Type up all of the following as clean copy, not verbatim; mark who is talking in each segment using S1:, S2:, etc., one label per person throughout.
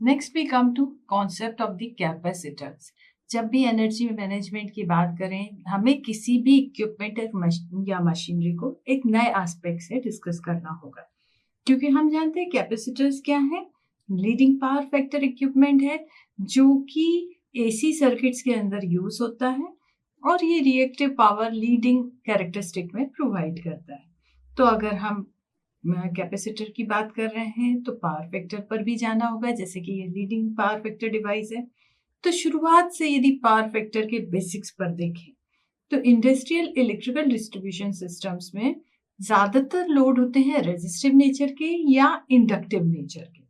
S1: Next we come to concept of the capacitors. जब भी energy management की बात करें, हमें किसी भी इक्विपमेंट या मशीनरी को एक नए एस्पेक्ट से डिस्कस करना होगा, क्योंकि हम जानते हैं कैपेसिटर्स क्या है। लीडिंग पावर फैक्टर इक्विपमेंट है जो कि एसी सर्किट्स के अंदर यूज होता है और ये रिएक्टिव पावर लीडिंग कैरेक्टरिस्टिक में प्रोवाइड करता है। तो अगर हम कैपेसिटर की बात कर रहे हैं तो पावर फैक्टर पर भी जाना होगा, जैसे कि ये लीडिंग पावर फैक्टर डिवाइस है। तो शुरुआत से यदि पावर फैक्टर के बेसिक्स पर देखें तो इंडस्ट्रियल इलेक्ट्रिकल डिस्ट्रीब्यूशन सिस्टम्स में ज्यादातर लोड होते हैं रेजिस्टिव नेचर के या इंडक्टिव नेचर के।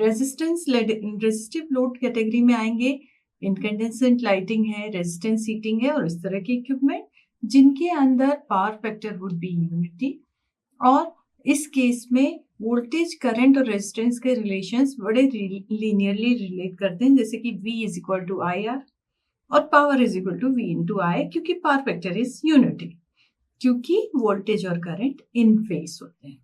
S1: रेजिस्टिव लोड कैटेगरी में आएंगे इनकैंडेसेंट लाइटिंग है, रेजिस्टेंस हीटिंग है और इस तरह के इक्विपमेंट जिनके अंदर power factor would be unity. और इस केस में वोल्टेज, करंट और रेजिस्टेंस के रिलेशंस बड़े लीनियरली रिलेट करते हैं, जैसे कि V is equal to IR और power is equal to V into I, क्योंकि पावर फैक्टर इज यूनिटी, क्योंकि वोल्टेज और करंट इन फेस होते हैं।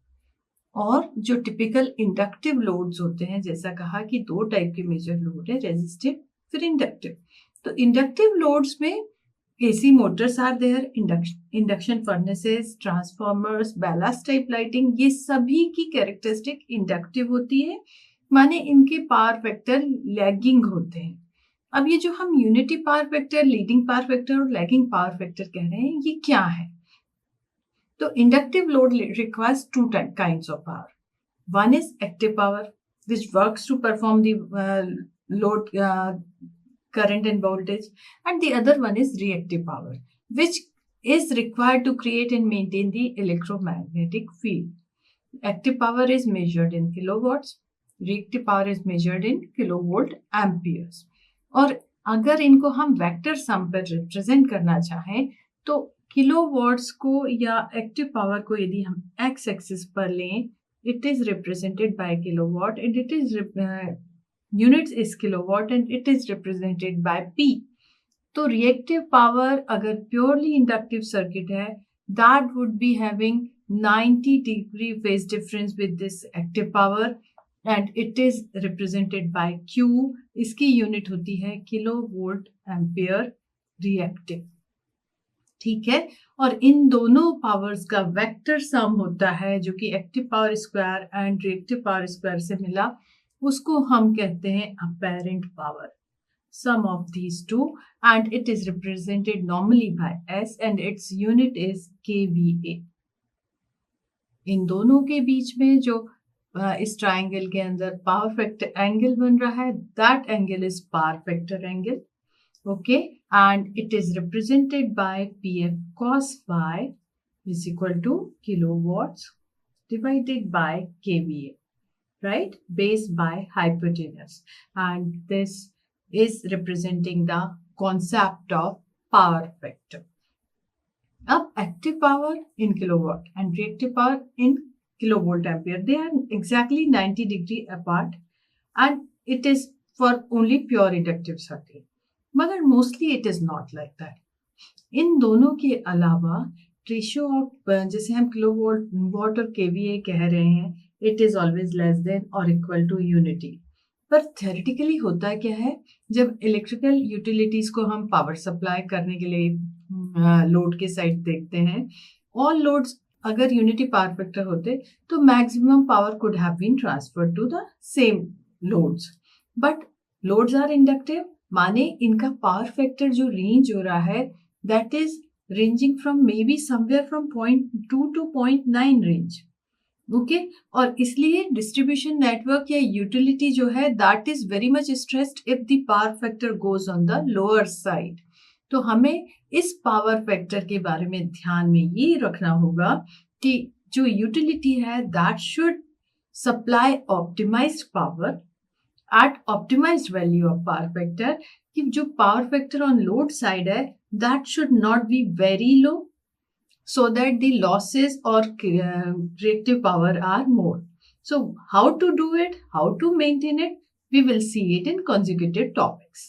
S1: और जो टिपिकल इंडक्टिव लोड्स होते हैं, जैसा कहा कि दो टाइप के मेजर लोड है, रेजिस्टिव फिर इंडक्टिव। तो इंडक्टिव लोड्स में AC motors are there, induction furnaces, transformers, ballast type lighting, ये सभी की कैरेक्टरिस्टिक इंडक्टिव होती है, माने इनके पावर फैक्टर लैगिंग होते हैं। अब ये जो हम unity power factor, leading power factor और लैगिंग पावर फैक्टर कह रहे हैं, ये क्या है? तो inductive load requires two kinds of power. One is active power, which works to perform the load current and voltage, and the other one is reactive power, which is required to create and maintain the electromagnetic field. Active power is measured in kilowatts, reactive power is measured in kilovolt amperes. और अगर इनको हम vector sum पर represent करना चाहें तो kilowatts को या एक्टिव पावर को यदि हम एक्स एक्सिस पर लें, it is represented by kilowatt and it is units is kilowatt and it is represented by P. तो reactive power अगर purely inductive circuit है, that would be having 90-degree phase difference with this active power and it is represented by Q. इसकी unit होती है kilovolt ampere reactive. ठीक है, और इन दोनों पावर्स का वेक्टर सम होता है जो कि active power square and reactive power square से मिला, उसको हम कहते हैं apparent power, sum of these two, and it is represented normally by S and its unit is kVA. इन दोनों के बीच में जो इस ट्रायंगल के अंदर पावर फैक्टर एंगल बन रहा है, that angle is power factor angle, okay, and it is represented by PF cos phi is equal to kilowatts divided by kVA. Right, based by hypotenuse, and this is representing the concept of power factor. अब active power in kilowatt and reactive power in kilovolt ampere, they are exactly 90 degree apart and it is for only pure inductive circuit, मगर mostly it is not like that. इन दोनों के अलावा ratio of, जैसे हम kilovolt what और KVA कह रहे हैं, it is always less than और इक्वल टू यूनिटी। पर थ्योरेटिकली होता क्या है, जब इलेक्ट्रिकल यूटिलिटीज को हम पावर सप्लाई करने के लिए लोड के साइड देखते हैं, ऑल लोड्स अगर यूनिटी पावर फैक्टर होते तो maximum power could have been transferred to the same loads, but loads are inductive, माने इनका पावर फैक्टर जो रेंज हो रहा है that is ranging from maybe somewhere from 0.2 to 0.9 range, okay. और इसलिए डिस्ट्रीब्यूशन नेटवर्क या यूटिलिटी जो है that is very much stressed if the power factor goes on the lower side. तो हमें इस पावर फैक्टर के बारे में ध्यान में ये रखना होगा कि जो यूटिलिटी है that should supply optimized power at optimized value of power factor, कि जो power factor on load side है that should not be very low so that the losses or reactive power are more. So how to do it, how to maintain it, we will see it in consecutive topics.